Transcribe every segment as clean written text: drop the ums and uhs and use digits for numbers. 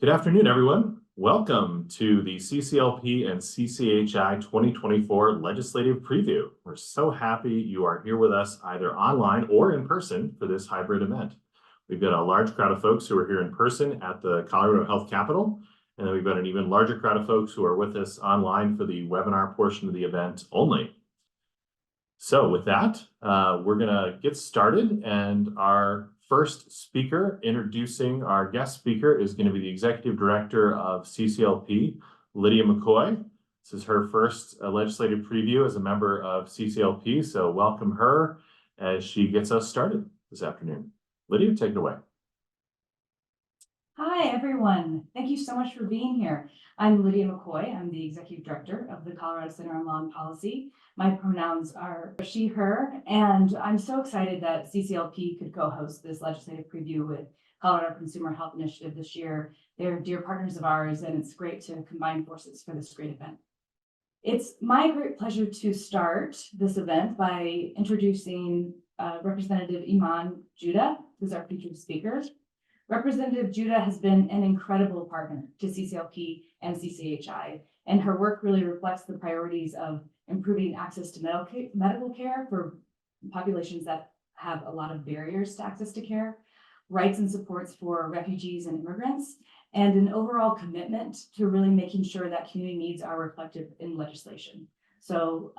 Good afternoon, everyone. Welcome to the CCLP and CCHI 2024 Legislative Preview. We're so happy you are here with us either online or in person for this hybrid event. We've got a large crowd of folks who are here in person at the Colorado Health Capitol, and then we've got an even larger crowd of folks who are with us online for the webinar portion of the event only. So with that, we're gonna get started, and our first speaker introducing our guest speaker is going to be the Executive Director of CCLP, Lydia McCoy. This is her first legislative preview as a member of CCLP, so welcome her as she gets us started this afternoon. Lydia, take it away. Hi, everyone. Thank you so much for being here. I'm Lydia McCoy. I'm the Executive Director of the Colorado Center on Law and Policy. My pronouns are she, her, and I'm so excited that CCLP could co-host this legislative preview with Colorado Consumer Health Initiative this year. They're dear partners of ours, and it's great to combine forces for this great event. It's my great pleasure to start this event by introducing Representative Iman Jodeh, who's our featured speaker. Representative Jodeh has been an incredible partner to CCLP and CCHI, and her work really reflects the priorities of improving access to medical care for populations that have a lot of barriers to access to care, rights and supports for refugees and immigrants, and an overall commitment to really making sure that community needs are reflected in legislation. So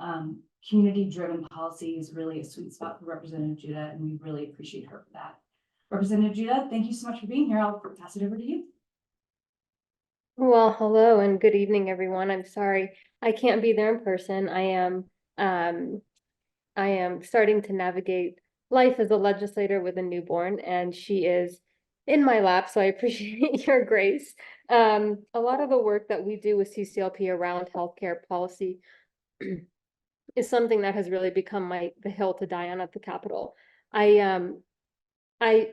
community-driven policy is really a sweet spot for Representative Jodeh, and we really appreciate her for that. Representative Jodeh, thank you so much for being here. I'll pass it over to you. Well, hello and good evening, everyone. I'm sorry I can't be there in person. I am starting to navigate life as a legislator with a newborn, and she is in my lap, so I appreciate your grace. A lot of the work that we do with CCLP around healthcare policy is something that has really become the hill to die on at the Capitol. I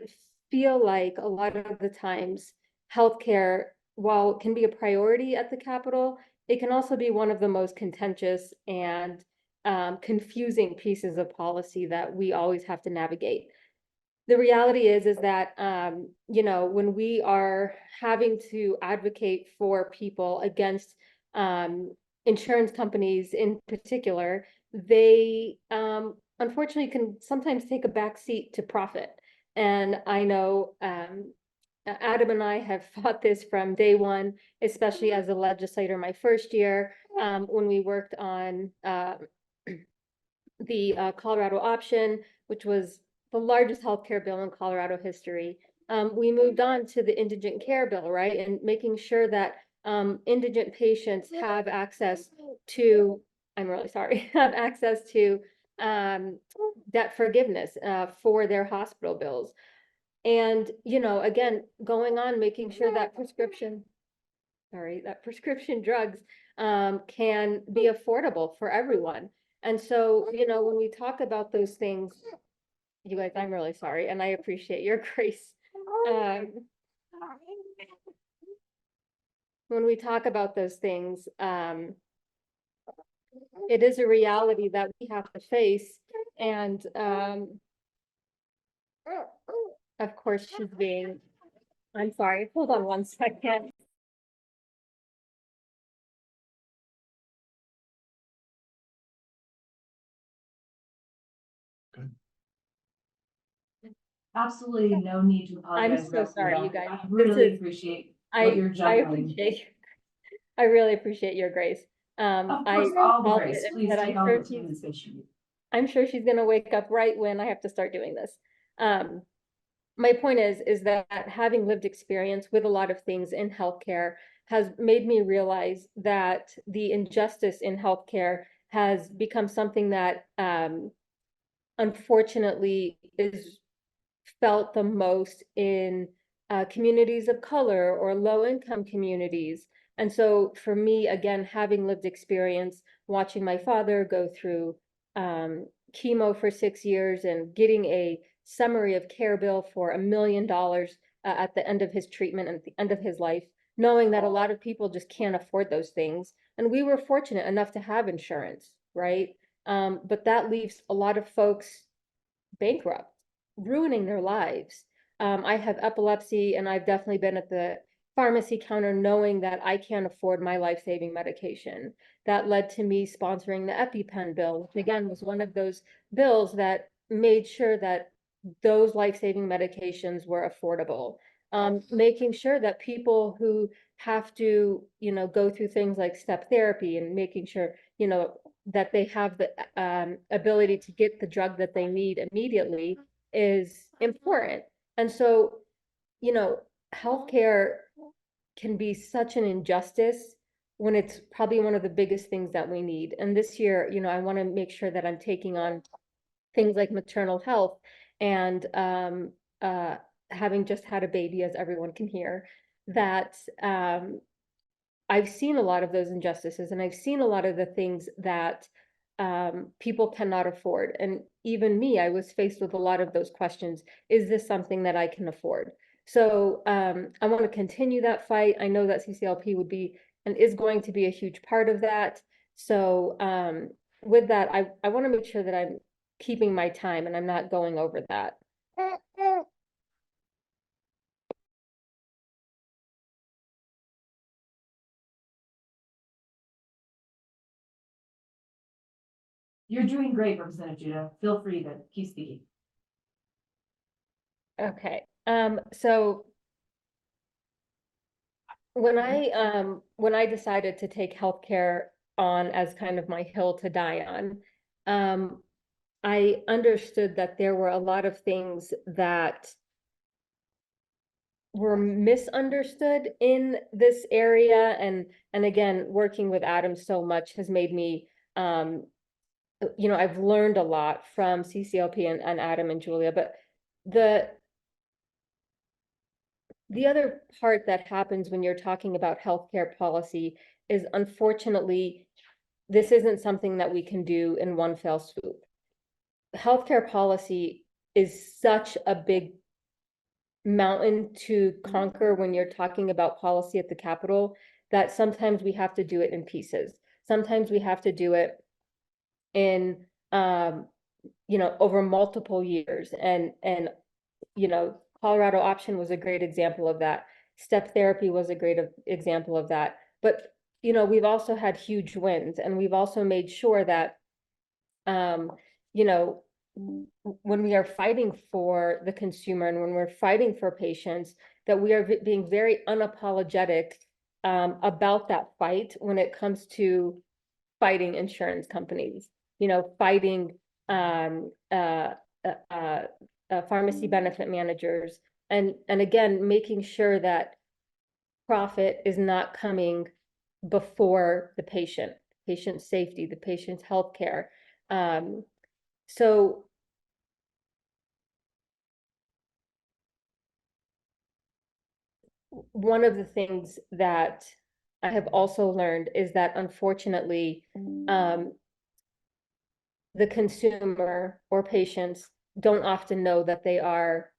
feel like a lot of the times healthcare, while it can be a priority at the Capitol, it can also be one of the most contentious and confusing pieces of policy that we always have to navigate. The reality is that, when we are having to advocate for people against insurance companies in particular, they unfortunately can sometimes take a backseat to profit. And I know Adam and I have fought this from day one, especially as a legislator my first year, when we worked on the Colorado option, which was the largest healthcare bill in Colorado history. We moved on to the indigent care bill, right? And making sure that indigent patients have access to, I'm really sorry, have access to debt forgiveness for their hospital bills. And, again, going on, making sure that prescription drugs can be affordable for everyone. And so, when we talk about those things, you guys, I'm really sorry, and I appreciate your grace. When we talk about those things, it is a reality that we have to face. And of course, I'm sorry, hold on one second. Good. Absolutely no need to apologize. I'm so sorry, you guys. I really appreciate what you're juggling. I really appreciate your grace. Of course, all the grace. Please take all the time and space you need. I'm sure she's going to wake up right when I have to start doing this. My point is that having lived experience with a lot of things in healthcare has made me realize that the injustice in healthcare has become something that unfortunately is felt the most in communities of color or low-income communities. And so for me, again, having lived experience, watching my father go through chemo for 6 years and getting a summary of care bill for $1 million at the end of his treatment and at the end of his life, knowing that a lot of people just can't afford those things. And we were fortunate enough to have insurance, right? But that leaves a lot of folks bankrupt, ruining their lives. I have epilepsy, and I've definitely been at the pharmacy counter knowing that I can't afford my life-saving medication. That led to me sponsoring the EpiPen bill, which again was one of those bills that made sure that those life-saving medications were affordable. Making sure that people who have to, go through things like step therapy and making sure, that they have the ability to get the drug that they need immediately is important. And so, healthcare can be such an injustice when it's probably one of the biggest things that we need. And this year, I want to make sure that I'm taking on things like maternal health and having just had a baby, as everyone can hear, that I've seen a lot of those injustices, and I've seen a lot of the things that people cannot afford. And even me, I was faced with a lot of those questions. Is this something that I can afford? So I want to continue that fight. I know that CCLP would be and is going to be a huge part of that. So with that, I want to make sure that I'm keeping my time and I'm not going over that. You're doing great, Representative Jodeh. Feel free to keep speaking. Okay. So when I decided to take healthcare on as kind of my hill to die on, I understood that there were a lot of things that were misunderstood in this area, and again, working with Adam so much has made me I've learned a lot from CCLP and Adam and Julia, but the other part that happens when you're talking about healthcare policy is, unfortunately, this isn't something that we can do in one fell swoop. Healthcare policy is such a big mountain to conquer when you're talking about policy at the Capitol that sometimes we have to do it in pieces. Sometimes we have to do it in over multiple years, and Colorado option was a great example of that. Step therapy was a great example of that. But we've also had huge wins, and we've also made sure that when we are fighting for the consumer and when we're fighting for patients, that we are being very unapologetic about that fight when it comes to fighting insurance companies, fighting pharmacy benefit managers, and again, making sure that profit is not coming before the patient's safety, the patient's health care. So one of the things that I have also learned is that, unfortunately, the consumer or patients don't often know that they are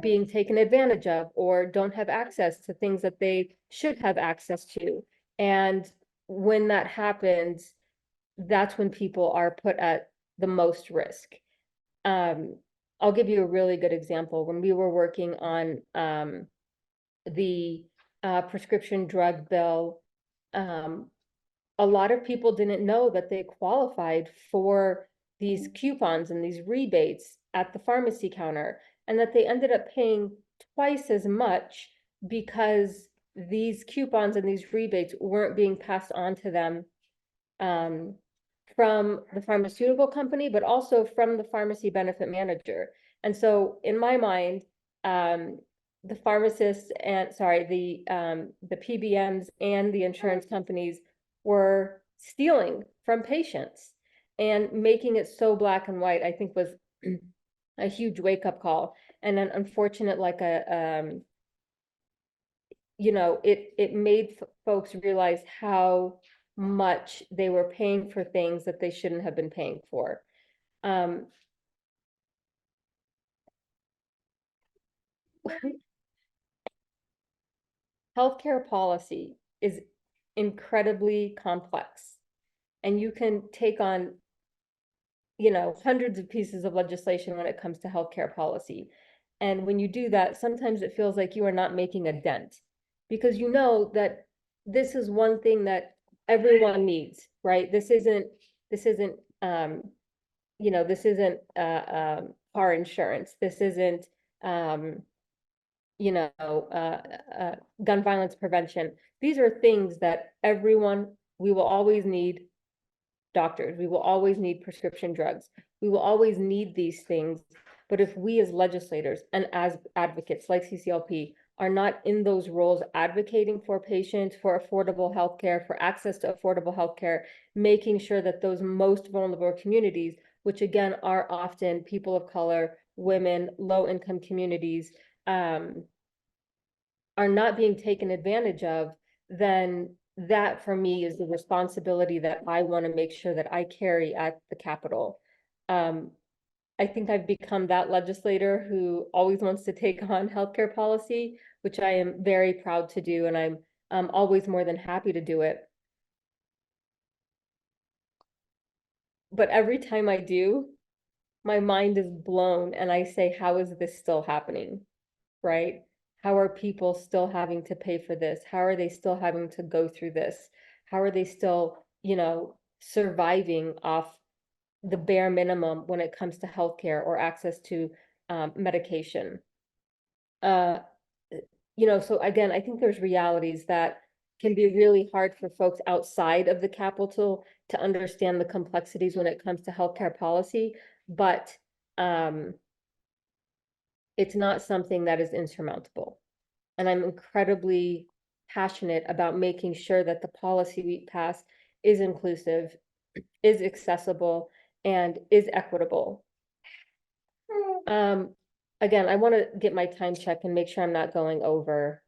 being taken advantage of or don't have access to things that they should have access to. And when that happens, that's when people are put at the most risk. I'll give you a really good example. When we were working on the prescription drug bill, a lot of people didn't know that they qualified for these coupons and these rebates at the pharmacy counter, and that they ended up paying twice as much because these coupons and these rebates weren't being passed on to them from the pharmaceutical company, but also from the pharmacy benefit manager. And so in my mind, the pharmacists and the PBMs and the insurance companies were stealing from patients, and making it so black and white, I think, was a huge wake-up call, and an unfortunate, it made folks realize how much they were paying for things that they shouldn't have been paying for. Healthcare policy is incredibly complex, and you can take on hundreds of pieces of legislation when it comes to healthcare policy. And when you do that, sometimes it feels like you are not making a dent. because you know that this is one thing that everyone needs, right? This isn't, you know, this isn't, car insurance. This isn't, you know, gun violence prevention. These are things that we will always need doctors. We will always need prescription drugs. We will always need these things. But if we as legislators and as advocates like CCLP are not in those roles advocating for patients, for affordable healthcare, for access to affordable healthcare, making sure that those most vulnerable communities, which again are often people of color, women, low-income communities, are not being taken advantage of, then that for me is the responsibility that I want to make sure that I carry at the Capitol. I think I've become that legislator who always wants to take on healthcare policy, which I am very proud to do, and I'm always more than happy to do it. But every time I do, my mind is blown and I say, how is this still happening, right? How are people still having to pay for this? How are they still having to go through this? How are they still, you know, surviving off the bare minimum when it comes to healthcare or access to medication? You know, so again, I think there's realities that can be really hard for folks outside of the Capitol to understand the complexities when it comes to healthcare policy, but it's not something that is insurmountable. And I'm incredibly passionate about making sure that the policy we pass is inclusive, is accessible, and is equitable. Again, I want to get my time check and make sure I'm not going over.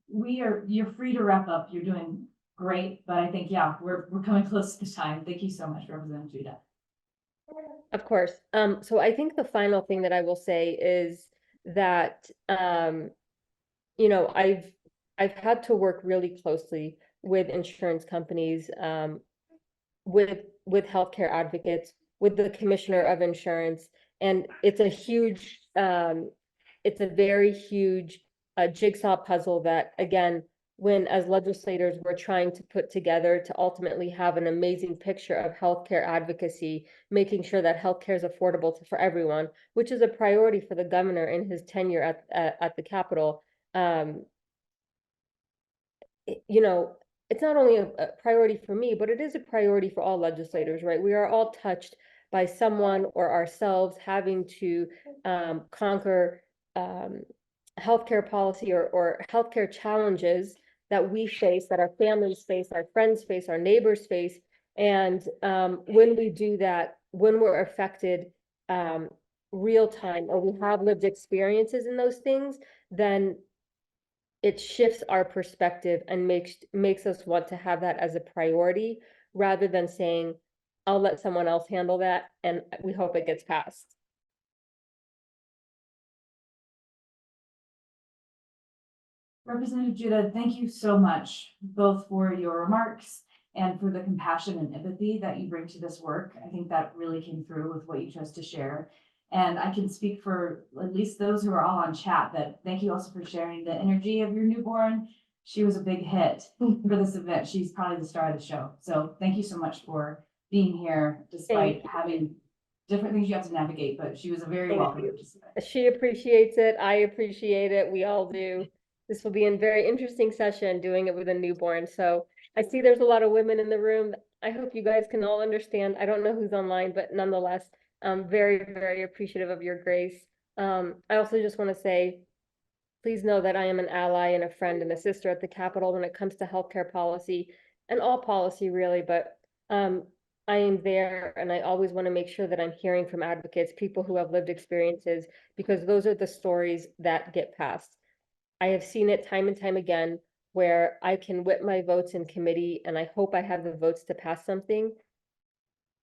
You're free to wrap up. You're doing great, but I think, yeah, we're coming close to the time. Thank you so much, Representative Jodeh. Of course. So I think the final thing that I will say is that, you know, I've had to work really closely with insurance companies, with healthcare advocates, with the commissioner of insurance, and it's a huge, it's a very huge jigsaw puzzle that, again, when as legislators we're trying to put together to ultimately have an amazing picture of healthcare advocacy, making sure that healthcare is affordable for everyone, which is a priority for the governor in his tenure at the Capitol. You know, it's not only a priority for me, but it is a priority for all legislators, right? We are all touched by someone or ourselves having to conquer healthcare policy or healthcare challenges that we face, that our families face, our friends face, our neighbors face. And when we do that, when we're affected real time, or we have lived experiences in those things, then it shifts our perspective and makes us want to have that as a priority, rather than saying, I'll let someone else handle that and we hope it gets passed. Representative Jodeh, thank you so much, both for your remarks and for the compassion and empathy that you bring to this work. I think that really came through with what you chose to share. And I can speak for at least those who are all on chat that thank you also for sharing the energy of your newborn. She was a big hit for this event. She's probably the star of the show. So thank you so much for being here, despite having different things you have to navigate, but she was a very welcome participant. She appreciates it. I appreciate it. We all do. This will be a very interesting session doing it with a newborn. So I see there's a lot of women in the room. I hope you guys can all understand. I don't know who's online, but nonetheless, I'm very, very appreciative of your grace. I also just want to say, please know that I am an ally and a friend and a sister at the Capitol when it comes to healthcare policy and all policy really, but I am there and I always want to make sure that I'm hearing from advocates, people who have lived experiences, because those are the stories that get passed. I have seen it time and time again where I can whip my votes in committee and I hope I have the votes to pass something.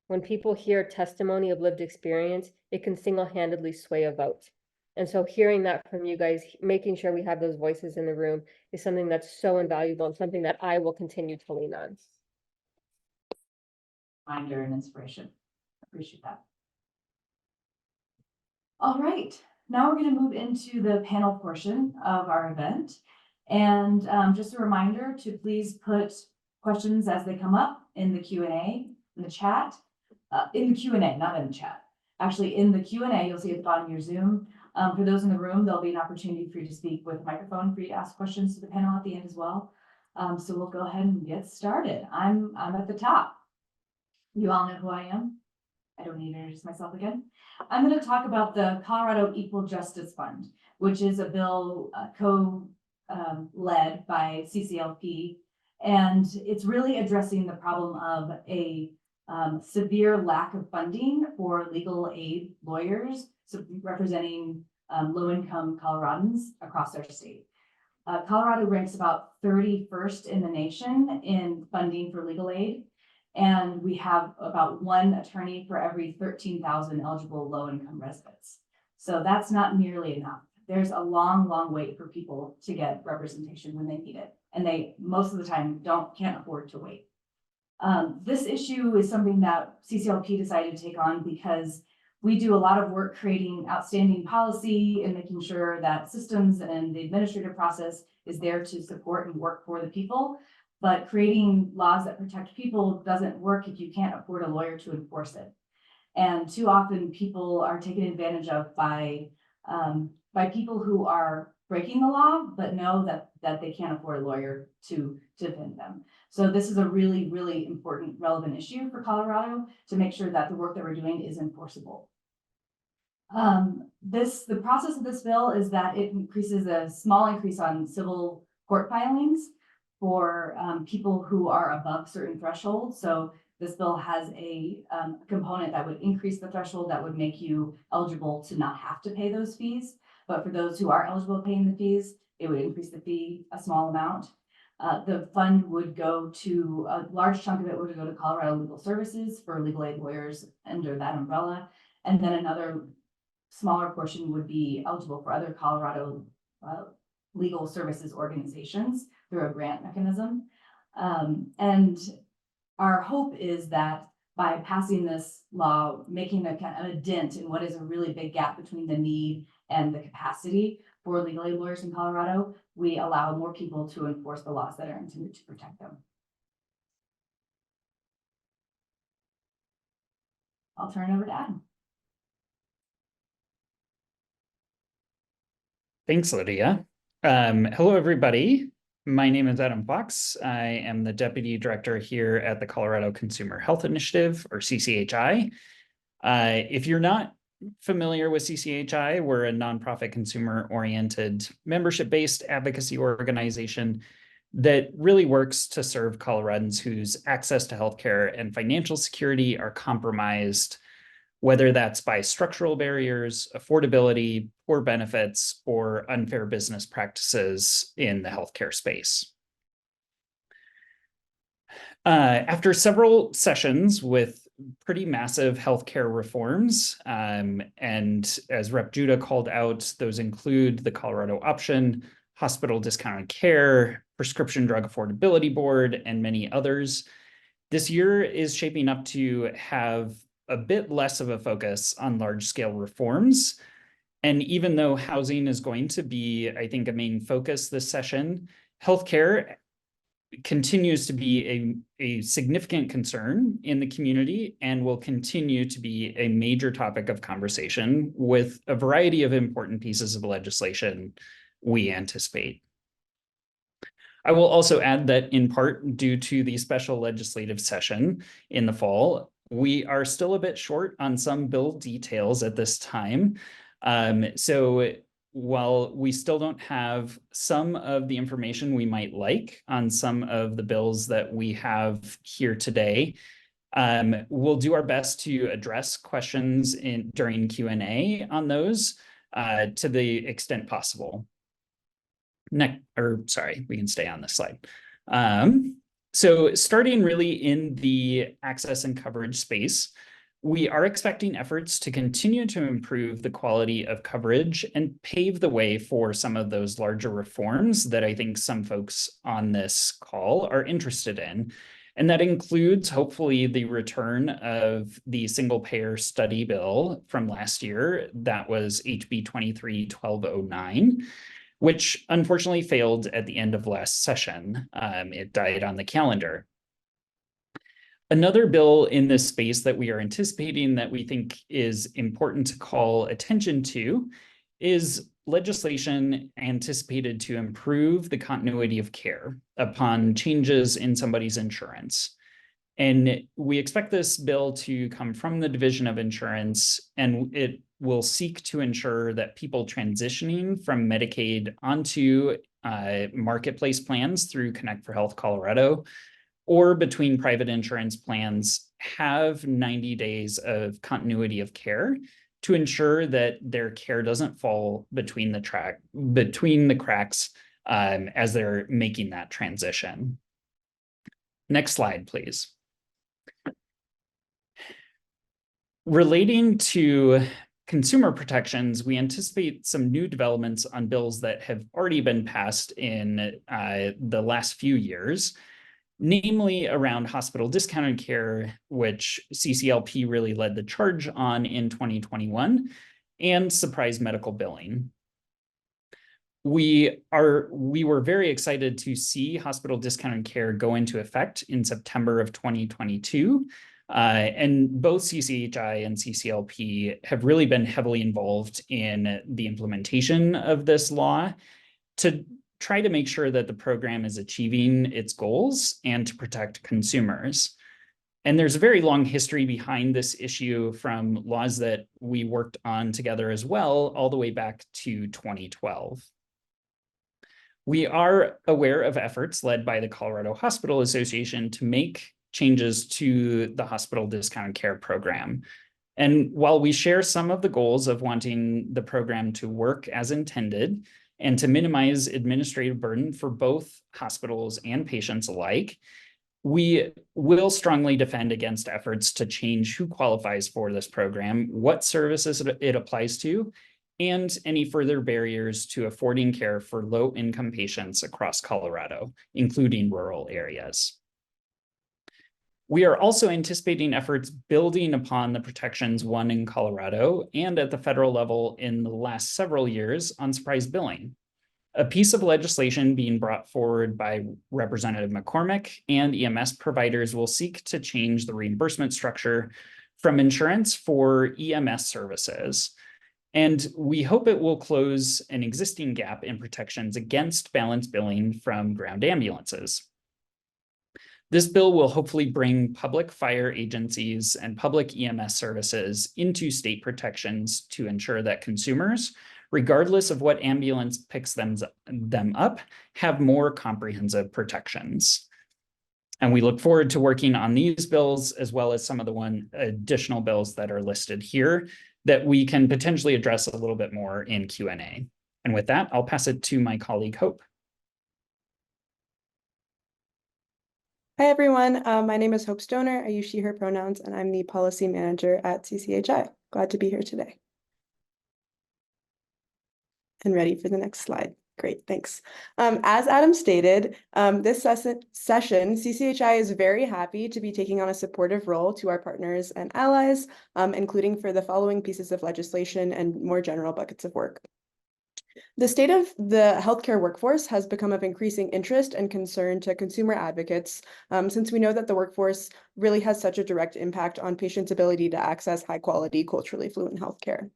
When people hear testimony of lived experience, it can single-handedly sway a vote. And so hearing that from you guys, making sure we have those voices in the room is something that's so invaluable and something that I will continue to lean on. Reminder and inspiration. Appreciate that. All right, Now we're going to move into the panel portion of our event. And just a reminder to please put questions as they come up in the Q&A, in the chat, in the Q&A, not in the chat. Actually, in the Q&A, you'll see at the bottom of your Zoom. For those in the room, there'll be an opportunity for you to speak with a microphone for you to ask questions to the panel at the end as well. So we'll go ahead and get started. I'm at the top. You all know who I am. I don't need to introduce myself again. I'm going to talk about the Colorado Equal Justice Fund, which is a bill led by CCLP, and it's really addressing the problem of a severe lack of funding for legal aid lawyers, so representing low-income Coloradans across our state. Colorado ranks about 31st in the nation in funding for legal aid, and we have about one attorney for every 13,000 eligible low-income residents. So that's not nearly enough. There's a long, long wait for people to get representation when they need it, and they most of the time can't afford to wait. This issue is something that CCLP decided to take on because we do a lot of work creating outstanding policy and making sure that systems and the administrative process is there to support and work for the people. But creating laws that protect people doesn't work if you can't afford a lawyer to enforce it. And too often people are taken advantage of by people who are breaking the law, but know that they can't afford a lawyer to defend them. So this is a really, really important, relevant issue for Colorado to make sure that the work that we're doing is enforceable. The process of this bill is that it increases a small increase on civil court filings for people who are above certain thresholds. So this bill has a component that would increase the threshold that would make you eligible to not have to pay those fees. But for those who are eligible to paying the fees, it would increase the fee a small amount. The fund would go to, a large chunk of it would go to Colorado Legal Services for legal aid lawyers under that umbrella. And then another smaller portion would be eligible for other Colorado legal services organizations through a grant mechanism. And our hope is that by passing this law, making a kind of a dent in what is a really big gap between the need and the capacity for legal aid lawyers in Colorado, we allow more people to enforce the laws that are intended to protect them. I'll turn it over to Adam. Thanks, Lydia. Hello, everybody. My name is Adam Fox. I am the Deputy Director here at the Colorado Consumer Health Initiative, or CCHI. If you're not familiar with CCHI, we're a nonprofit consumer-oriented membership-based advocacy organization that really works to serve Coloradans whose access to healthcare and financial security are compromised, whether that's by structural barriers, affordability, poor benefits, or unfair business practices in the healthcare space. After several sessions with pretty massive healthcare reforms, and as Rep. Jodeh called out, those include the Colorado Option, Hospital Discounted Care, Prescription Drug Affordability Board, and many others. This year is shaping up to have a bit less of a focus on large-scale reforms. And even though housing is going to be, I think, a main focus this session, healthcare continues to be a significant concern in the community and will continue to be a major topic of conversation with a variety of important pieces of legislation we anticipate. I will also add that in part due to the special legislative session in the fall, we are still a bit short on some bill details at this time. So while we still don't have some of the information we might like on some of the bills that we have here today, we'll do our best to address questions during Q&A on those to the extent possible. We can stay on this slide. So starting really in the access and coverage space, we are expecting efforts to continue to improve the quality of coverage and pave the way for some of those larger reforms that I think some folks on this call are interested in. And that includes hopefully the return of the single payer study bill from last year. That was HB 23-1209, which unfortunately failed at the end of last session. It died on the calendar. Another bill in this space that we are anticipating that we think is important to call attention to is legislation anticipated to improve the continuity of care upon changes in somebody's insurance. And we expect this bill to come from the Division of Insurance, and it will seek to ensure that people transitioning from Medicaid onto marketplace plans through Connect for Health Colorado or between private insurance plans have 90 days of continuity of care to ensure that their care doesn't fall between the cracks as they're making that transition. Next slide, please. Relating to consumer protections, we anticipate some new developments on bills that have already been passed in the last few years, namely around hospital discounted care, which CCLP really led the charge on in 2021, and surprise medical billing. We were very excited to see hospital discounted care go into effect in September of 2022. And both CCHI and CCLP have really been heavily involved in the implementation of this law to try to make sure that the program is achieving its goals and to protect consumers. And there's a very long history behind this issue from laws that we worked on together as well, all the way back to 2012. We are aware of efforts led by the Colorado Hospital Association to make changes to the hospital discounted care program. And while we share some of the goals of wanting the program to work as intended and to minimize administrative burden for both hospitals and patients alike, we will strongly defend against efforts to change who qualifies for this program, what services it applies to, and any further barriers to affording care for low-income patients across Colorado, including rural areas. We are also anticipating efforts building upon the protections won in Colorado and at the federal level in the last several years on surprise billing. A piece of legislation being brought forward by Representative McCormick and EMS providers will seek to change the reimbursement structure from insurance for EMS services. And we hope it will close an existing gap in protections against balance billing from ground ambulances. This bill will hopefully bring public fire agencies and public EMS services into state protections to ensure that consumers, regardless of what ambulance picks them up, have more comprehensive protections. And we look forward to working on these bills, as well as some of the additional bills that are listed here that we can potentially address a little bit more in Q&A. And with that, I'll pass it to my colleague, Hope. Hi, everyone. My name is Hope Stoner. I use she, her pronouns, and I'm the policy manager at CCHI. Glad to be here today. And ready for the next slide. Great, thanks. As Adam stated, this session, CCHI is very happy to be taking on a supportive role to our partners and allies, including for the following pieces of legislation and more general buckets of work. The state of the healthcare workforce has become of increasing interest and concern to consumer advocates, since we know that the workforce really has such a direct impact on patients' ability to access high-quality, culturally fluent healthcare.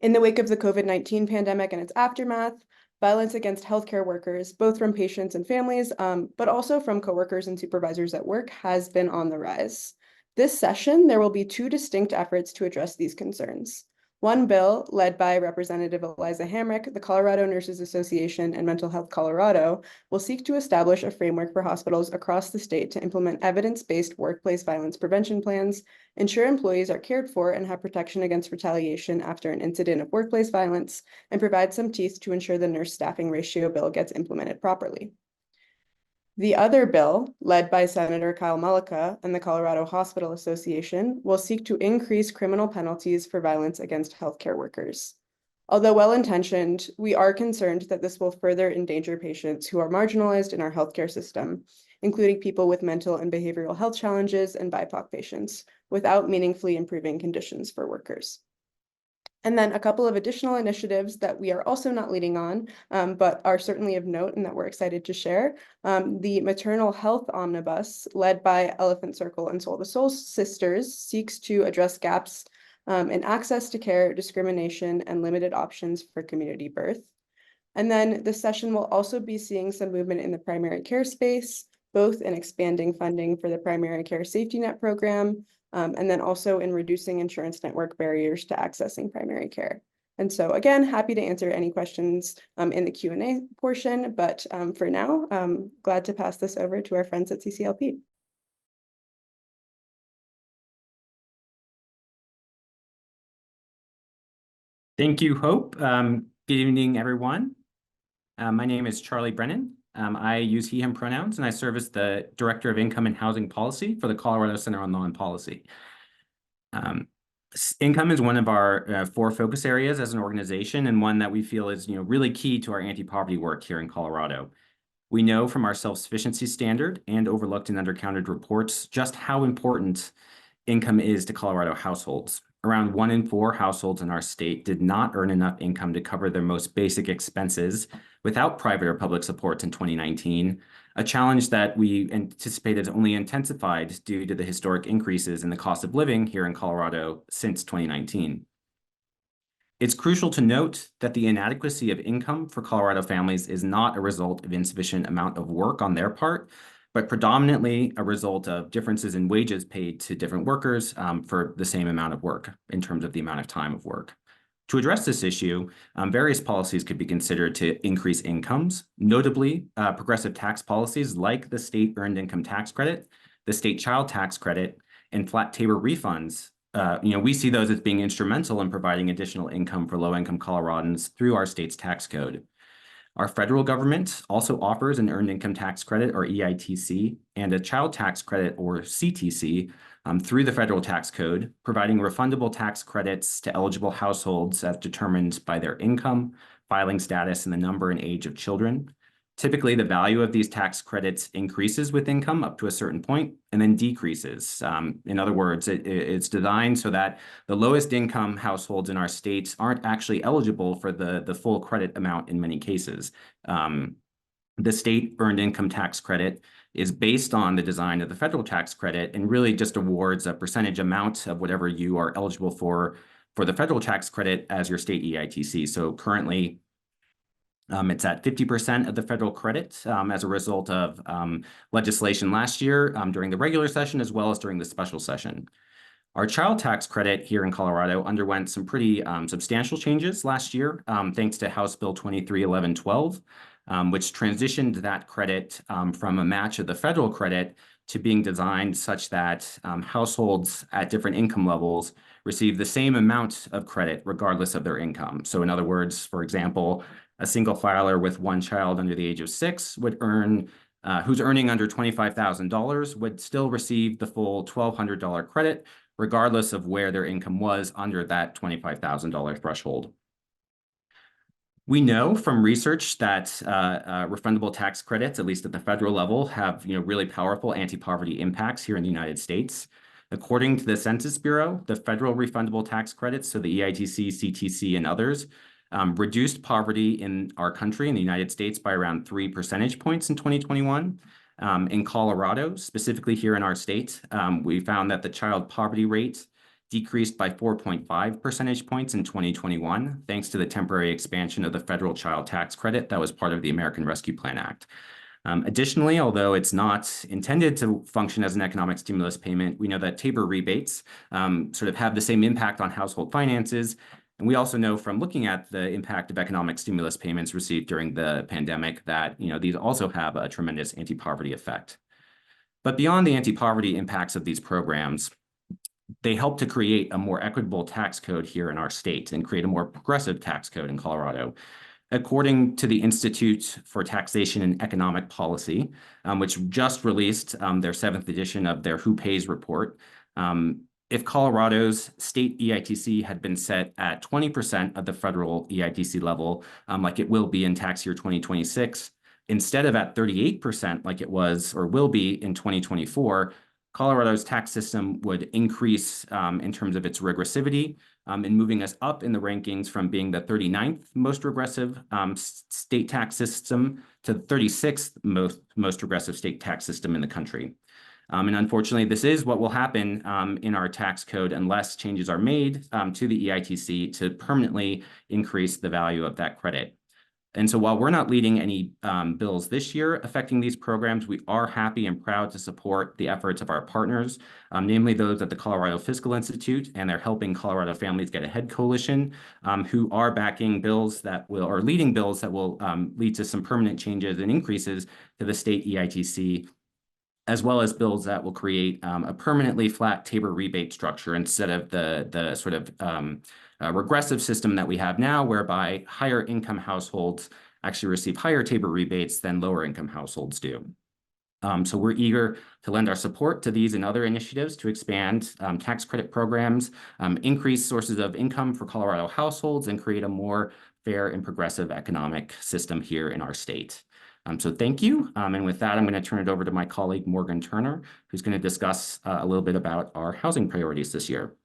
In the wake of the COVID-19 pandemic and its aftermath, violence against healthcare workers, both from patients and families, but also from coworkers and supervisors at work, has been on the rise. This session, there will be two distinct efforts to address these concerns. One bill, led by Representative Eliza Hamrick, the Colorado Nurses Association, and Mental Health Colorado, will seek to establish a framework for hospitals across the state to implement evidence-based workplace violence prevention plans, ensure employees are cared for and have protection against retaliation after an incident of workplace violence, and provide some teeth to ensure the nurse staffing ratio bill gets implemented properly. The other bill, led by Senator Kyle Mullica and the Colorado Hospital Association, will seek to increase criminal penalties for violence against healthcare workers. Although well-intentioned, we are concerned that this will further endanger patients who are marginalized in our healthcare system including people with mental and behavioral health challenges and BIPOC patients, without meaningfully improving conditions for workers. And then a couple of additional initiatives that we are also not leading on, but are certainly of note and that we're excited to share. The Maternal Health Omnibus, led by Elephant Circle and Soul to Soul Sisters, seeks to address gaps in access to care, discrimination, and limited options for community birth. And then this session will also be seeing some movement in the primary care space, both in expanding funding for the primary care safety net program, and then also in reducing insurance network barriers to accessing primary care. And so again, happy to answer any questions in the Q&A portion, but for now, glad to pass this over to our friends at CCLP. Thank you, Hope. Good evening, everyone. My name is Charlie Brennan. I use he, him pronouns, and I serve as the Director of Income and Housing Policy for the Colorado Center on Law and Policy. Income is one of our 4 focus areas as an organization, and one that we feel is really key to our anti-poverty work here in Colorado. We know from our self-sufficiency standard and overlooked and undercounted reports just how important income is to Colorado households. Around 1 in 4 households in our state did not earn enough income to cover their most basic expenses without private or public supports in 2019, a challenge that we anticipated only intensified due to the historic increases in the cost of living here in Colorado since 2019. It's crucial to note that the inadequacy of income for Colorado families is not a result of insufficient amount of work on their part, but predominantly a result of differences in wages paid to different workers for the same amount of work in terms of the amount of time of work. To address this issue, various policies could be considered to increase incomes, notably progressive tax policies like the state earned income tax credit, the state child tax credit, and flat tabor refunds. We see those as being instrumental in providing additional income for low-income Coloradans through our state's tax code. Our federal government also offers an earned income tax credit, or EITC, and a child tax credit, or CTC, through the federal tax code, providing refundable tax credits to eligible households as determined by their income, filing status, and the number and age of children. Typically, the value of these tax credits increases with income up to a certain point and then decreases. In other words, it's designed so that the lowest income households in our states aren't actually eligible for the full credit amount in many cases. The state earned income tax credit is based on the design of the federal tax credit and really just awards a percentage amount of whatever you are eligible for the federal tax credit as your state EITC. So currently, it's at 50% of the federal credit as a result of legislation last year during the regular session as well as during the special session. Our child tax credit here in Colorado underwent some pretty substantial changes last year thanks to House Bill 231112, which transitioned that credit from a match of the federal credit to being designed such that households at different income levels receive the same amount of credit regardless of their income. So in other words, for example, a single filer with 1 child under the age of 6 would who's earning under $25,000 would still receive the full $1,200 credit, regardless of where their income was under that $25,000 threshold. We know from research that refundable tax credits, at least at the federal level, have really powerful anti-poverty impacts here in the United States. According to the Census Bureau, the federal refundable tax credits, so the EITC, CTC, and others, reduced poverty in our country, in the United States, by around 3 percentage points in 2021. In Colorado, specifically here in our state, we found that the child poverty rate decreased by 4.5 percentage points in 2021, thanks to the temporary expansion of the federal child tax credit that was part of the American Rescue Plan Act. Additionally, although it's not intended to function as an economic stimulus payment, we know that Tabor rebates sort of have the same impact on household finances. And we also know from looking at the impact of economic stimulus payments received during the pandemic that these also have a tremendous anti-poverty effect. But beyond the anti-poverty impacts of these programs, they help to create a more equitable tax code here in our state and create a more progressive tax code in Colorado. According to the Institute for Taxation and Economic Policy, which just released their 7th edition of their Who Pays report, if Colorado's state EITC had been set at 20% of the federal EITC level, like it will be in tax year 2026, instead of at 38% like it was or will be in 2024, Colorado's tax system would increase in terms of its regressivity and moving us up in the rankings from being the 39th most regressive state tax system to the 36th most regressive state tax system in the country. And unfortunately, this is what will happen in our tax code unless changes are made to the EITC to permanently increase the value of that credit. And so while we're not leading any bills this year affecting these programs, we are happy and proud to support the efforts of our partners, namely those at the Colorado Fiscal Institute and their Helping Colorado Families Get Ahead coalition, who are backing bills that will, or leading bills that will lead to some permanent changes and increases to the state EITC, as well as bills that will create a permanently flat Tabor rebate structure instead of the sort of regressive system that we have now, whereby higher income households actually receive higher Tabor rebates than lower income households do. So we're eager to lend our support to these and other initiatives to expand tax credit programs, increase sources of income for Colorado households, and create a more fair and progressive economic system here in our state. So thank you. And with that, I'm going to turn it over to my colleague, Morgan Turner, who's going to discuss a little bit about our housing priorities this year.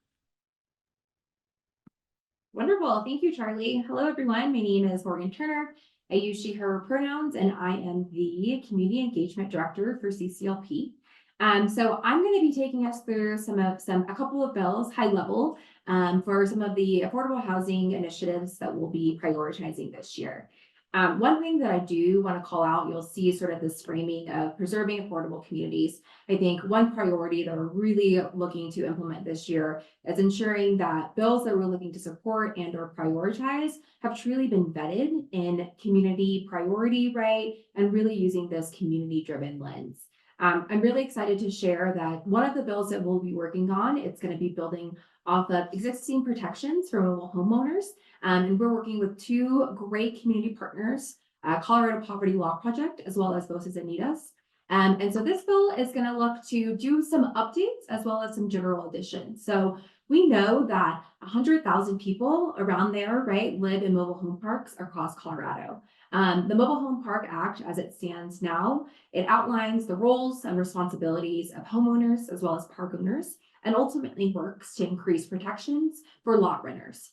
Wonderful. Thank you, Charlie. Hello, everyone. My name is Morgan Turner. I use she, her pronouns, and I am the Community Engagement Director for CCLP. So I'm going to be taking us through a couple of bills, high level, for some of the affordable housing initiatives that we'll be prioritizing this year. One thing that I do want to call out, you'll see sort of this framing of preserving affordable communities. I think one priority that we're really looking to implement this year is ensuring that bills that we're looking to support and or prioritize have truly been vetted in community priority, right? And really using this community-driven lens. I'm really excited to share that one of the bills that we'll be working on, it's going to be building off of existing protections for mobile homeowners. And we're working with two great community partners, Colorado Poverty Law Project, as well as Voces Unidas. And so this bill is going to look to do some updates as well as some general additions. So we know that 100,000 people around there, right, live in mobile home parks across Colorado. The Mobile Home Park Act, as it stands now, it outlines the roles and responsibilities of homeowners as well as park owners, and ultimately works to increase protections for lot renters.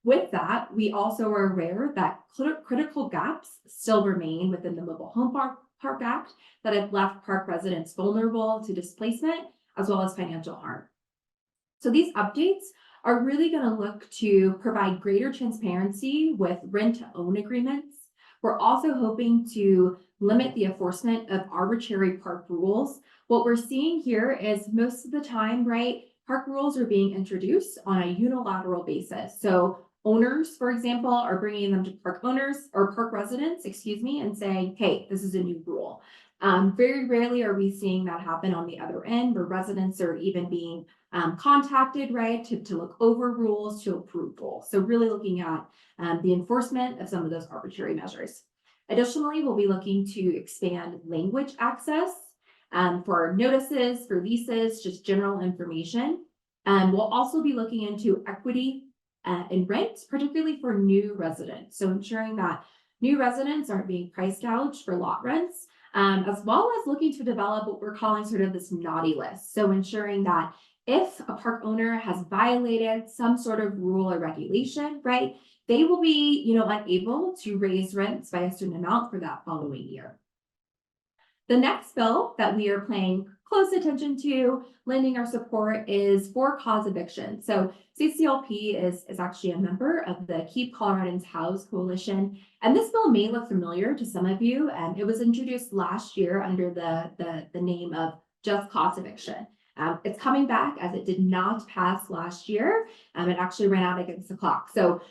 With that, we also are aware that critical gaps still remain within the Mobile Home Park Act that have left park residents vulnerable to displacement as well as financial harm. So these updates are really going to look to provide greater transparency with rent-to-own agreements. We're also hoping to limit the enforcement of arbitrary park rules. What we're seeing here is most of the time, right, park rules are being introduced on a unilateral basis. So owners, for example, are bringing them to park owners or park residents, and saying, hey, this is a new rule. Very rarely are we seeing that happen on the other end, where residents are even being contacted, right, to look over rules, to approve rules. So really looking at the enforcement of some of those arbitrary measures. Additionally, we'll be looking to expand language access for notices, for leases, just general information. We'll also be looking into equity in rent, particularly for new residents. So ensuring that new residents aren't being price gouged for lot rents, as well as looking to develop what we're calling sort of this naughty list. So ensuring that if a park owner has violated some sort of rule or regulation, right, they will be, unable to raise rents by a certain amount for that following year. The next bill that we are paying close attention to, lending our support, is for-cause eviction. So CCLP is actually a member of the Keep Coloradans Housed Coalition, and this bill may look familiar to some of you. And it was introduced last year under the name of just cause eviction. It's coming back as it did not pass last year. It actually ran out against the clock. So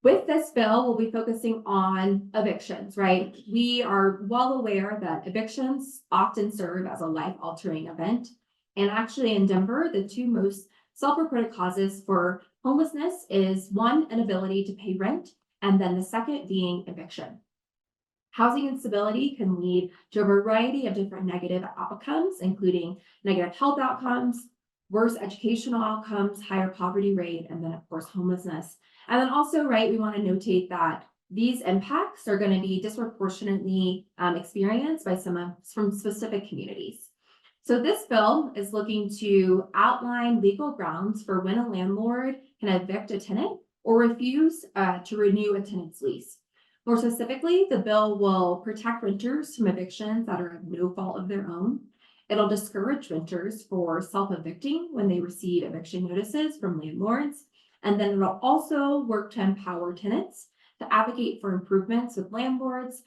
with this bill, we'll be focusing on evictions, right? We are well aware that evictions often serve as a life-altering event. And actually in Denver, the two most self-reported causes for homelessness is one, inability to pay rent, and then the second being eviction. Housing instability can lead to a variety of different negative outcomes, including negative health outcomes, worse educational outcomes, higher poverty rate, and then of course homelessness. And then also, right, we want to notate that these impacts are going to be disproportionately experienced by some from specific communities. So this bill is looking to outline legal grounds for when a landlord can evict a tenant or refuse to renew a tenant's lease. More specifically, the bill will protect renters from evictions that are of no fault of their own. It'll discourage renters for self-evicting when they receive eviction notices from landlords. And then it'll also work to empower tenants to advocate for improvements with landlords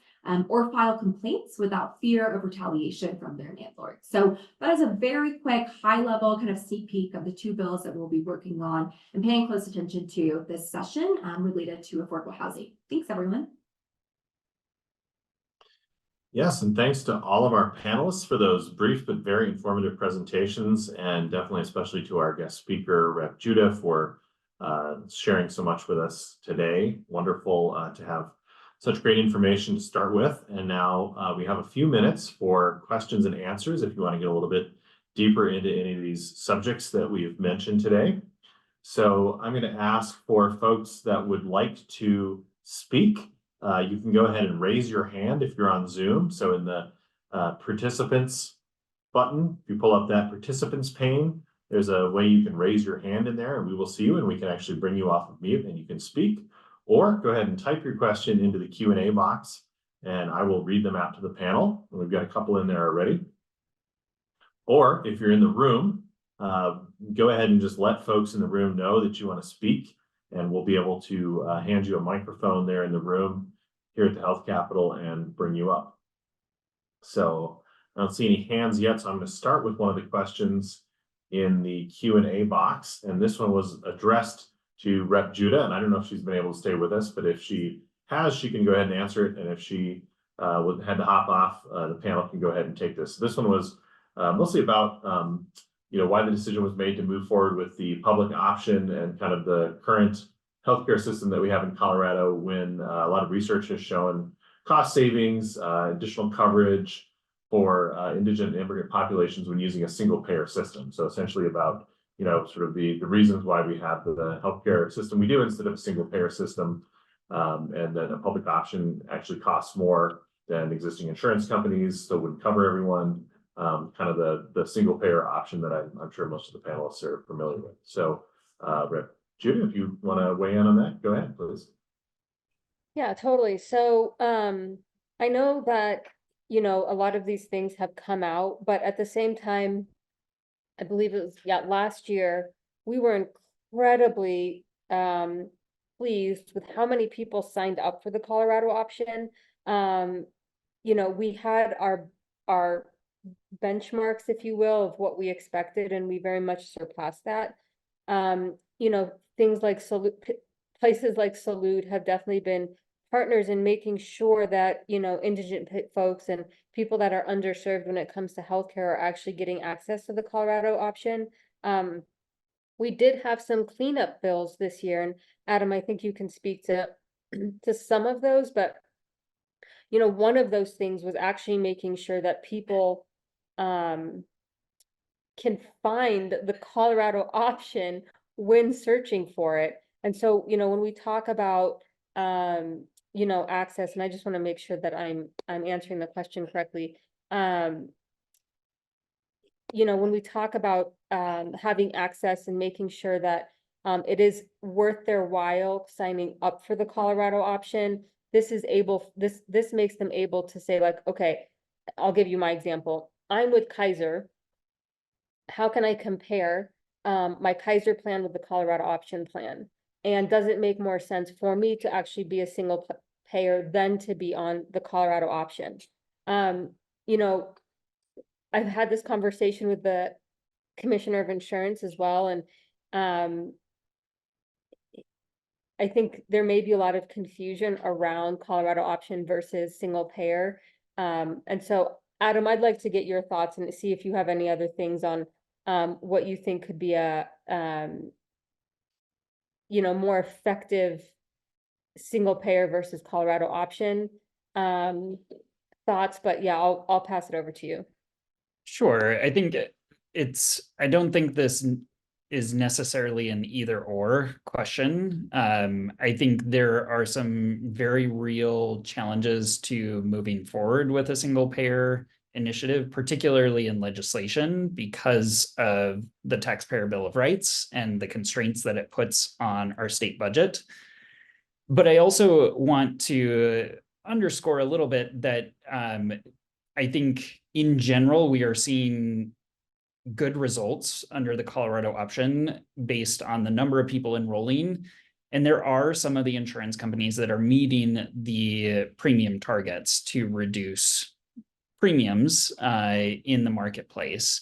or file complaints without fear of retaliation from their landlord. So that is a very quick, high-level kind of sneak peek of the two bills that we'll be working on and paying close attention to this session related to affordable housing. Thanks, everyone. Yes, and thanks to all of our panelists for those brief but very informative presentations, and definitely especially to our guest speaker, Rep. Jodeh, for sharing so much with us today. Wonderful to have such great information to start with. And now we have a few minutes for questions and answers if you want to get a little bit deeper into any of these subjects that we've mentioned today. So I'm going to ask for folks that would like to speak. You can go ahead and raise your hand if you're on Zoom. So in the participants button, if you pull up that participants pane, there's a way you can raise your hand in there and we will see you and we can actually bring you off of mute and you can speak. Or go ahead and type your question into the Q&A box and I will read them out to the panel. And we've got a couple in there already. Or if you're in the room, go ahead and just let folks in the room know that you want to speak and we'll be able to hand you a microphone there in the room here at the Health Capitol and bring you up. So I don't see any hands yet, so I'm going to start with one of the questions in the Q&A box. And this one was addressed to Rep. Jodeh, and I don't know if she's been able to stay with us, but if she has, she can go ahead and answer it. And if she had to hop off, the panel can go ahead and take this. This one was mostly about why the decision was made to move forward with the public option and kind of the current healthcare system that we have in Colorado, when a lot of research has shown cost savings, additional coverage for indigent and immigrant populations when using a single payer system. So essentially about, sort of the reasons why we have the healthcare system we do instead of a single payer system. And then a public option actually costs more than existing insurance companies, so wouldn't cover everyone. Kind of the single payer option that I'm sure most of the panelists are familiar with. So Rep. Jodeh, if you want to weigh in on that, go ahead, please. Yeah, totally. So I know that, a lot of these things have come out, but at the same time, I believe it was, last year, we were incredibly pleased with how many people signed up for the Colorado option. We had our benchmarks, if you will, of what we expected, and we very much surpassed that. Things like places like Salute have definitely been partners in making sure that, indigent folks and people that are underserved when it comes to healthcare are actually getting access to the Colorado option. We did have some cleanup bills this year, and Adam, I think you can speak to some of those, but one of those things was actually making sure that people can find the Colorado option when searching for it. And so, when we talk about, access, and I just want to make sure that I'm answering the question correctly. When we talk about having access and making sure that it is worth their while signing up for the Colorado option, this makes them able to say, like, okay, I'll give you my example. I'm with Kaiser. How can I compare my Kaiser plan with the Colorado option plan? And does it make more sense for me to actually be a single payer than to be on the Colorado option? I've had this conversation with the Commissioner of Insurance as well. And I think there may be a lot of confusion around Colorado option versus single payer. And so, Adam, I'd like to get your thoughts and see if you have any other things on what you think could be a more effective single payer versus Colorado option thoughts. But yeah, I'll pass it over to you. Sure. I think I don't think this is necessarily an either or question. I think there are some very real challenges to moving forward with a single payer initiative, particularly in legislation, because of the Taxpayer Bill of Rights and the constraints that it puts on our state budget. But I also want to underscore a little bit that I think in general, we are seeing good results under the Colorado option based on the number of people enrolling. And there are some of the insurance companies that are meeting the premium targets to reduce premiums in the marketplace.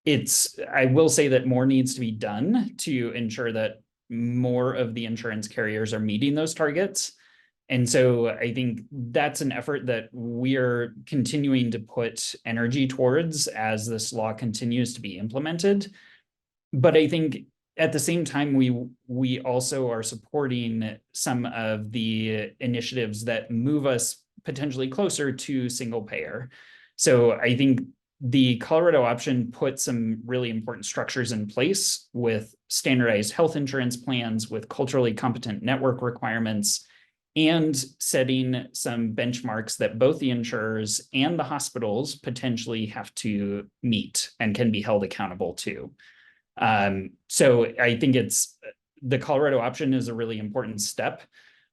I will say that more needs to be done to ensure that more of the insurance carriers are meeting those targets. And so I think that's an effort that we're continuing to put energy towards as this law continues to be implemented. But I think at the same time, we also are supporting some of the initiatives that move us potentially closer to single payer. So I think the Colorado option put some really important structures in place with standardized health insurance plans, with culturally competent network requirements, and setting some benchmarks that both the insurers and the hospitals potentially have to meet and can be held accountable to. So I think the Colorado option is a really important step.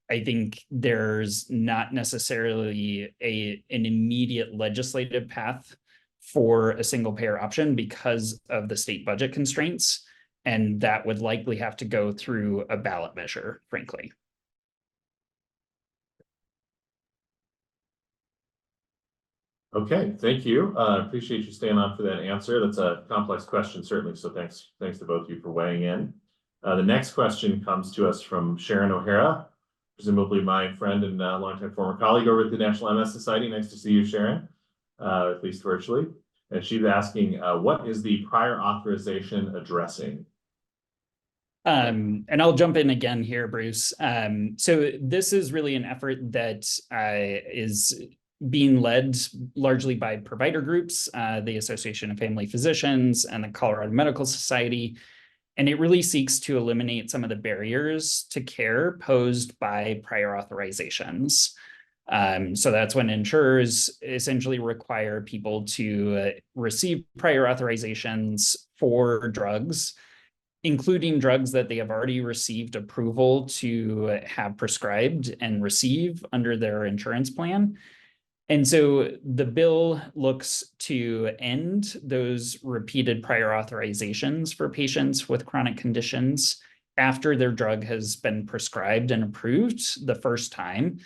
I think there's not necessarily an immediate legislative path for a single payer option because of the state budget constraints, and that would likely have to go through a ballot measure, frankly. Okay, thank you. Appreciate you staying on for that answer. That's a complex question, certainly. So thanks to both of you for weighing in. The next question comes to us from Sharon O'Hara, presumably my friend and longtime former colleague over at the National MS Society. Nice to see you, Sharon, at least virtually. And she's asking, what is the prior authorization addressing? And I'll jump in again here, Bruce. So this is really an effort that is being led largely by provider groups, the Association of Family Physicians and the Colorado Medical Society. And it really seeks to eliminate some of the barriers to care posed by prior authorizations. So that's when insurers essentially require people to receive prior authorizations for drugs, including drugs that they have already received approval to have prescribed and receive under their insurance plan. And so the bill looks to end those repeated prior authorizations for patients with chronic conditions after their drug has been prescribed and approved the first time,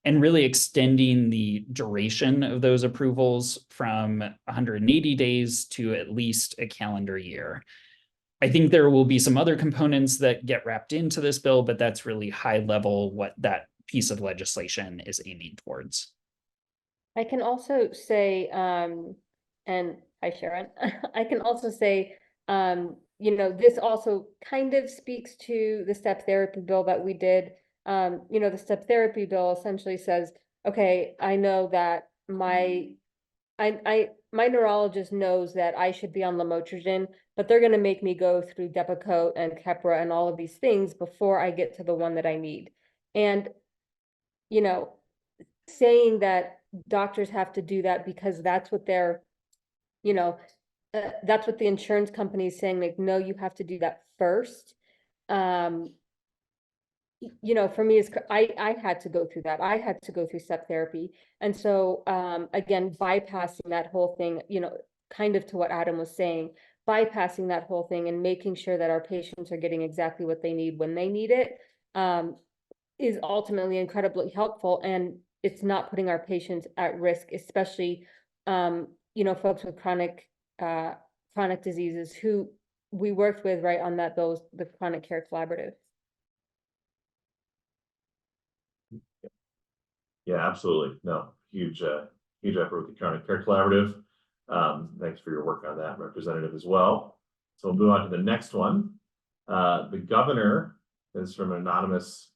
and really extending the duration of those approvals from 180 days to at least a calendar year. I think there will be some other components that get wrapped into this bill, but that's really high level what that piece of legislation is aiming towards. I can also say, and hi Sharon, I can also say, this also kind of speaks to the step therapy bill that we did. The step therapy bill essentially says, okay, I know that my neurologist knows that I should be on lamotrigine, but they're going to make me go through Depakote and Keppra and all of these things before I get to the one that I need. And, saying that doctors have to do that because that's what they're, that's what the insurance company is saying, like, no, you have to do that first. For me, I had to go through that. I had to go through step therapy. And so, again, bypassing that whole thing, kind of to what Adam was saying, bypassing that whole thing and making sure that our patients are getting exactly what they need when they need it, is ultimately incredibly helpful. And it's not putting our patients at risk, especially, folks with chronic diseases who we worked with right on the Chronic Care Collaborative. Yeah, absolutely. No, huge effort with the Chronic Care Collaborative. Thanks for your work on that, Representative, as well. So we'll move on to the next one. The governor is from an anonymous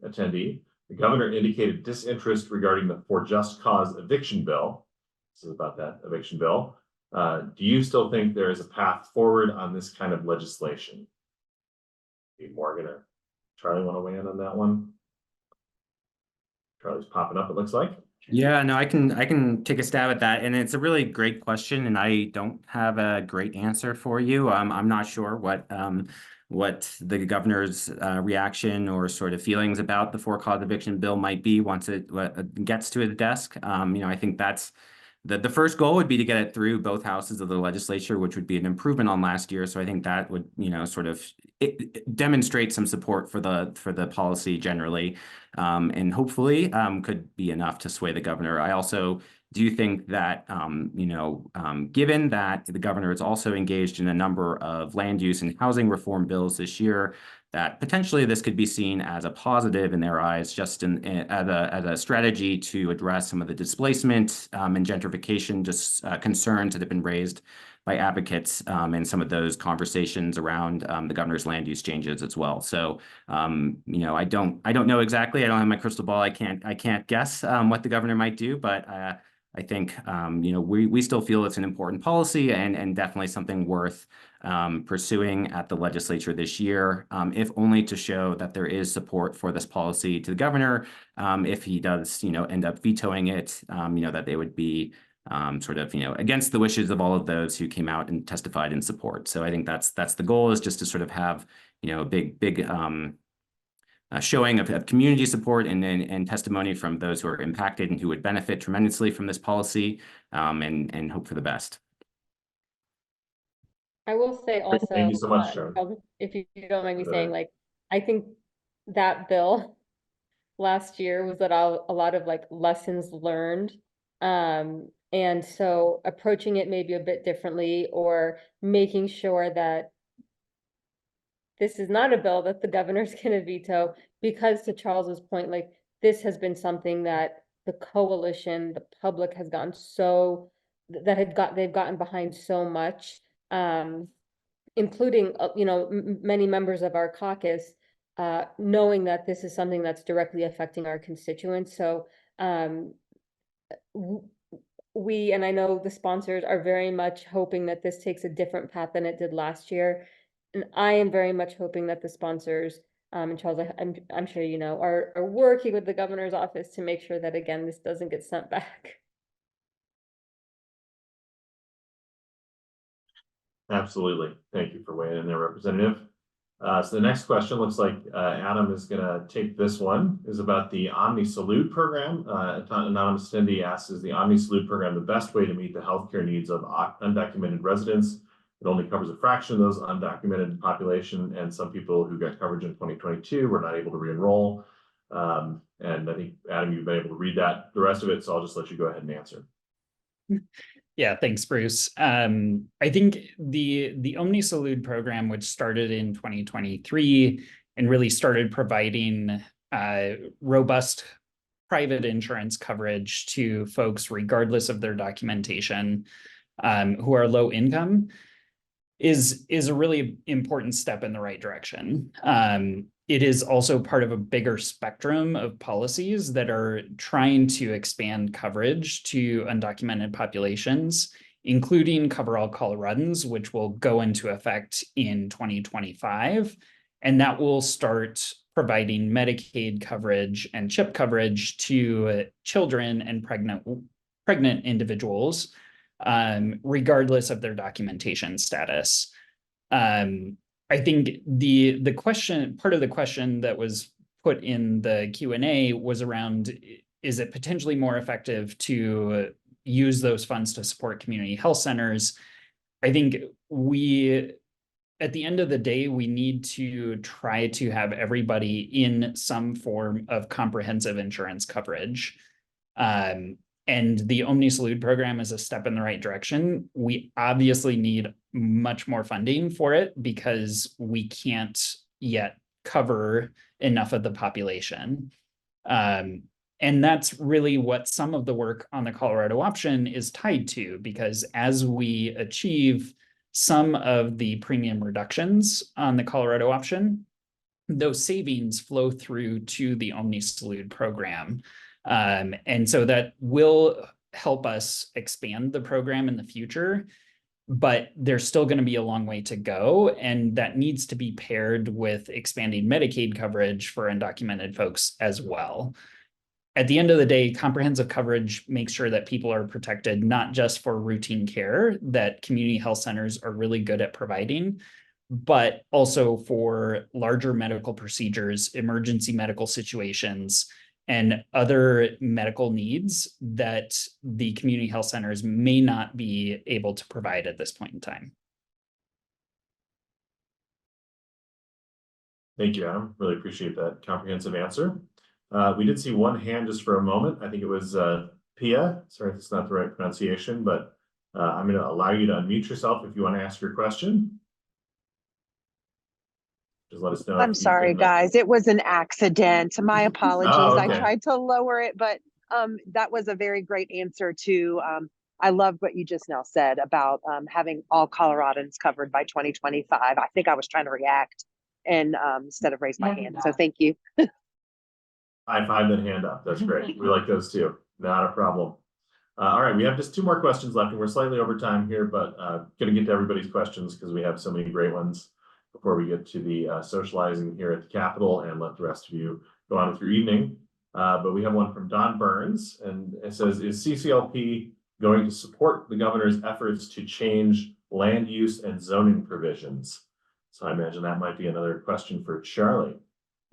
attendee. The governor indicated disinterest regarding the For Just Cause eviction bill. This is about that eviction bill. Do you still think there is a path forward on this kind of legislation? Morgan or Charlie want to weigh in on that one? Charlie's popping up, it looks like. Yeah, no, I can take a stab at that, and it's a really great question, and I don't have a great answer for you. I'm not sure what the governor's reaction or sort of feelings about the for-cause eviction bill might be once it gets to his desk. I think that's the first goal would be to get it through both houses of the legislature, which would be an improvement on last year. So I think that would, sort of demonstrate some support for the policy generally, and hopefully could be enough to sway the governor. I also do think that, given that the governor is also engaged in a number of land use and housing reform bills this year, that potentially this could be seen as a positive in their eyes, just as a strategy to address some of the displacement and gentrification concerns that have been raised by advocates in some of those conversations around the governor's land use changes as well. So, I don't know exactly. I don't have my crystal ball. I can't guess what the governor might do, but I think we still feel it's an important policy and definitely something worth pursuing at the legislature this year, if only to show that there is support for this policy to the governor. If he does, end up vetoing it, that they would be sort of, against the wishes of all of those who came out and testified in support. So I think that's the goal, is just to sort of have, a big showing of community support and testimony from those who are impacted and who would benefit tremendously from this policy, and hope for the best. I will say also, Thank you so much, Charlie. if you don't mind me saying, like, I think that bill last year was that a lot of like lessons learned. And so approaching it maybe a bit differently, or making sure that this is not a bill that the governor's going to veto, because to Charles's point, like, this has been something that the coalition, the public has gotten they've gotten behind so much, including, many members of our caucus, knowing that this is something that's directly affecting our constituents. So, and I know the sponsors are very much hoping that this takes a different path than it did last year. And I am very much hoping that the sponsors, and Charles, I'm sure you know, are working with the governor's office to make sure that, again, this doesn't get sent back. Absolutely. Thank you for weighing in there, Representative. So the next question looks like Adam is going to take this one, is about the Omni Salute program. Anonymous attendee asks, is the Omni Salute program the best way to meet the healthcare needs of undocumented residents? It only covers a fraction of those undocumented population, and some people who got coverage in 2022 were not able to re-enroll. And I think, Adam, you've been able to read the rest of it, so I'll just let you go ahead and answer. Yeah, thanks, Bruce. I think the Omni Salute program, which started in 2023 and really started providing robust private insurance coverage to folks regardless of their documentation, who are low income, is a really important step in the right direction. It is also part of a bigger spectrum of policies that are trying to expand coverage to undocumented populations, including Cover All Coloradans, which will go into effect in 2025. And that will start providing Medicaid coverage and CHIP coverage to children and pregnant individuals, regardless of their documentation status. I think the question, part of the question that was put in the Q&A was around, is it potentially more effective to use those funds to support community health centers? I think at the end of the day, we need to try to have everybody in some form of comprehensive insurance coverage. And the Omni Salute program is a step in the right direction. We obviously need much more funding for it because we can't yet cover enough of the population. And that's really what some of the work on the Colorado option is tied to, because as we achieve some of the premium reductions on the Colorado option, those savings flow through to the Omni Salute program. And so that will help us expand the program in the future, but there's still going to be a long way to go. And that needs to be paired with expanding Medicaid coverage for undocumented folks as well. At the end of the day, comprehensive coverage makes sure that people are protected, not just for routine care that community health centers are really good at providing, but also for larger medical procedures, emergency medical situations, and other medical needs that the community health centers may not be able to provide at this point in time. Thank you, Adam. Really appreciate that comprehensive answer. We did see one hand just for a moment. I think it was Pia. Sorry if it's not the right pronunciation, but I'm going to allow you to unmute yourself if you want to ask your question. Just let us know. I'm sorry, guys. It was an accident. My apologies. Oh, okay. I tried to lower it, but that was a very great answer to, I love what you just now said about having all Coloradans covered by 2025. I think I was trying to react and instead of raise my hand. So thank you. High five that hand up. That's great. We like those too. Not a problem. All right, we have just 2 more questions left, and we're slightly over time here, but going to get to everybody's questions because we have so many great ones before we get to the socializing here at the Capitol and let the rest of you go on with your evening. But we have one from Don Burns, and it says, is CCLP going to support the governor's efforts to change land use and zoning provisions? So I imagine that might be another question for Charlie.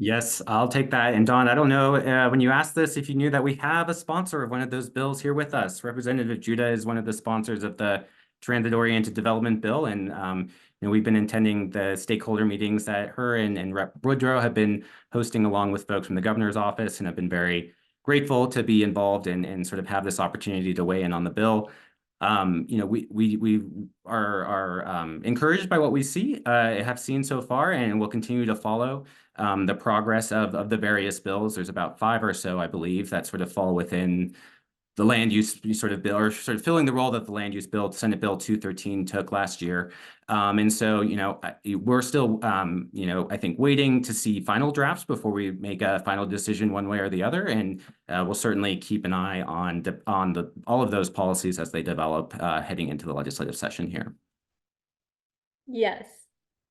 Yes, I'll take that. And Don, I don't know when you asked this, if you knew that we have a sponsor of one of those bills here with us. Representative Jodeh is one of the sponsors of the Transit-Oriented Development Bill. And we've been attending the stakeholder meetings that her and Rep. Woodrow have been hosting along with folks from the governor's office, and have been very grateful to be involved and sort of have this opportunity to weigh in on the bill. We are encouraged by what we see, have seen so far, and will continue to follow the progress of the various bills. There's about 5 or so, I believe, that sort of fall within the land use sort of bill, or sort of filling the role that the land use bill, Senate Bill 213, took last year. And so, we're still, I think, waiting to see final drafts before we make a final decision one way or the other. And we'll certainly keep an eye on all of those policies as they develop heading into the legislative session here. Yes,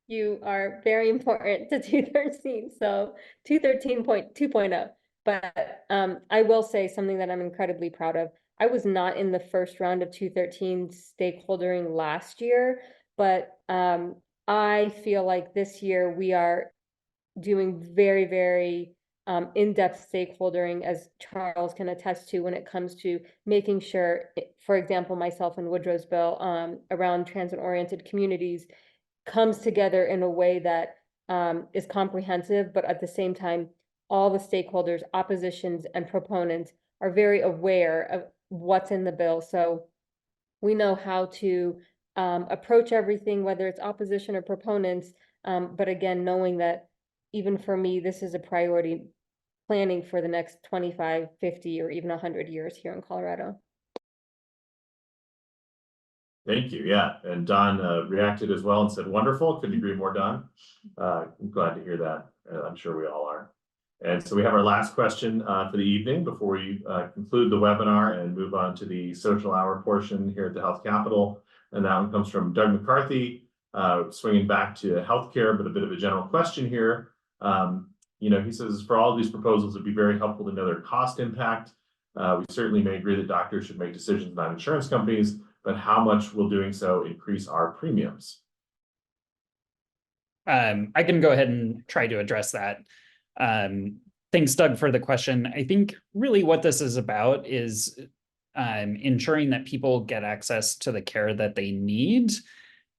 you are very important to 213, so 213.2.0. But I will say something that I'm incredibly proud of. I was not in the first round of 213 stakeholdering last year, but I feel like this year we are doing very, very in-depth stakeholdering, as Charles can attest to, when it comes to making sure, for example, myself and Woodrow's bill around transit-oriented communities comes together in a way that is comprehensive, but at the same time, all the stakeholders, oppositions, and proponents are very aware of what's in the bill. So we know how to approach everything, whether it's opposition or proponents. But again, knowing that even for me, this is a priority, planning for the next 25, 50, or even 100 years here in Colorado. Thank you. Yeah, and Don reacted as well and said, wonderful. Couldn't agree more, Don. I'm glad to hear that. I'm sure we all are. And so we have our last question for the evening before we conclude the webinar and move on to the social hour portion here at the Health Capitol. And that one comes from Doug McCarthy, swinging back to healthcare, but a bit of a general question here. He says, for all of these proposals, it'd be very helpful to know their cost impact. We certainly may agree that doctors should make decisions, not insurance companies, but how much will doing so increase our premiums? I can go ahead and try to address that. Thanks, Doug, for the question. I think really what this is about is ensuring that people get access to the care that they need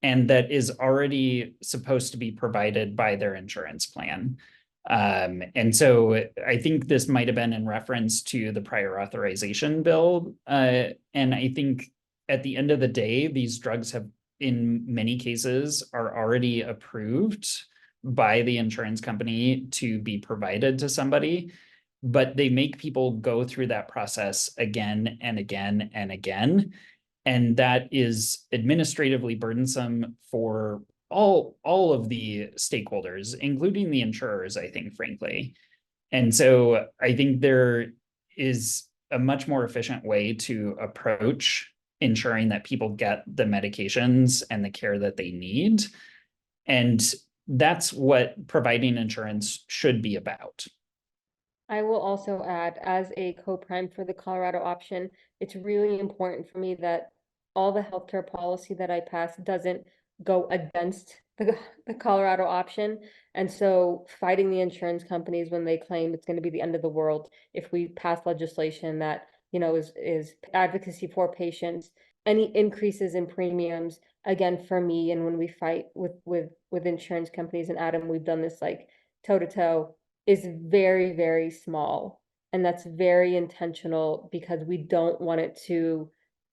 and that is already supposed to be provided by their insurance plan. And so I think this might have been in reference to the prior authorization bill. And I think at the end of the day, these drugs have, in many cases, are already approved by the insurance company to be provided to somebody, but they make people go through that process again and again and again. And that is administratively burdensome for all of the stakeholders, including the insurers, I think, frankly. And so I think there is a much more efficient way to approach ensuring that people get the medications and the care that they need. And that's what providing insurance should be about. I will also add, as a co-prime for the Colorado option, it's really important for me that all the healthcare policy that I pass doesn't go against the Colorado option. And so fighting the insurance companies when they claim it's going to be the end of the world if we pass legislation that, is advocacy for patients, any increases in premiums, again, for me, and when we fight with insurance companies, and Adam, we've done this like toe to toe, is very, very small. And that's very intentional because we don't want it to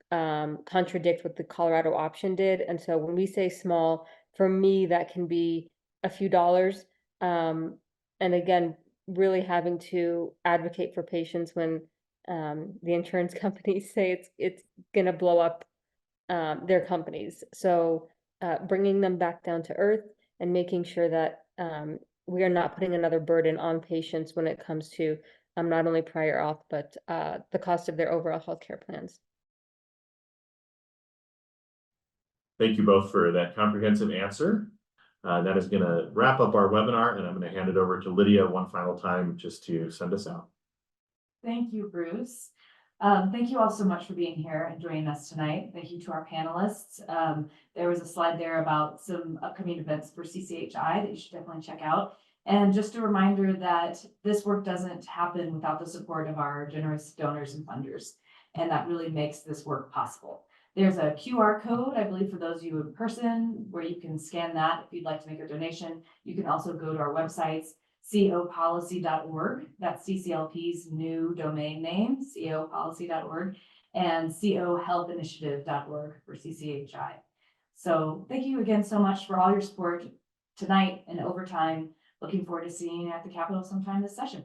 contradict what the Colorado option did. And so when we say small, for me, that can be a few dollars. And again, really having to advocate for patients when the insurance companies say it's gonna blow up their companies. So bringing them back down to earth and making sure that we are not putting another burden on patients when it comes to not only prior auth, but the cost of their overall healthcare plans. Thank you both for that comprehensive answer. That is going to wrap up our webinar, and I'm going to hand it over to Lydia one final time just to send us out. Thank you, Bruce. Thank you all so much for being here and joining us tonight. Thank you to our panelists. There was a slide there about some upcoming events for CCHI that you should definitely check out. And just a reminder that this work doesn't happen without the support of our generous donors and funders. And that really makes this work possible. There's a QR code, I believe, for those of you in person, where you can scan that if you'd like to make a donation. You can also go to our websites, copolicy.org, that's CCLP's new domain name, copolicy.org, and cohealthinitiative.org for CCHI. So thank you again so much for all your support tonight and over time. Looking forward to seeing you at the Capitol sometime this session.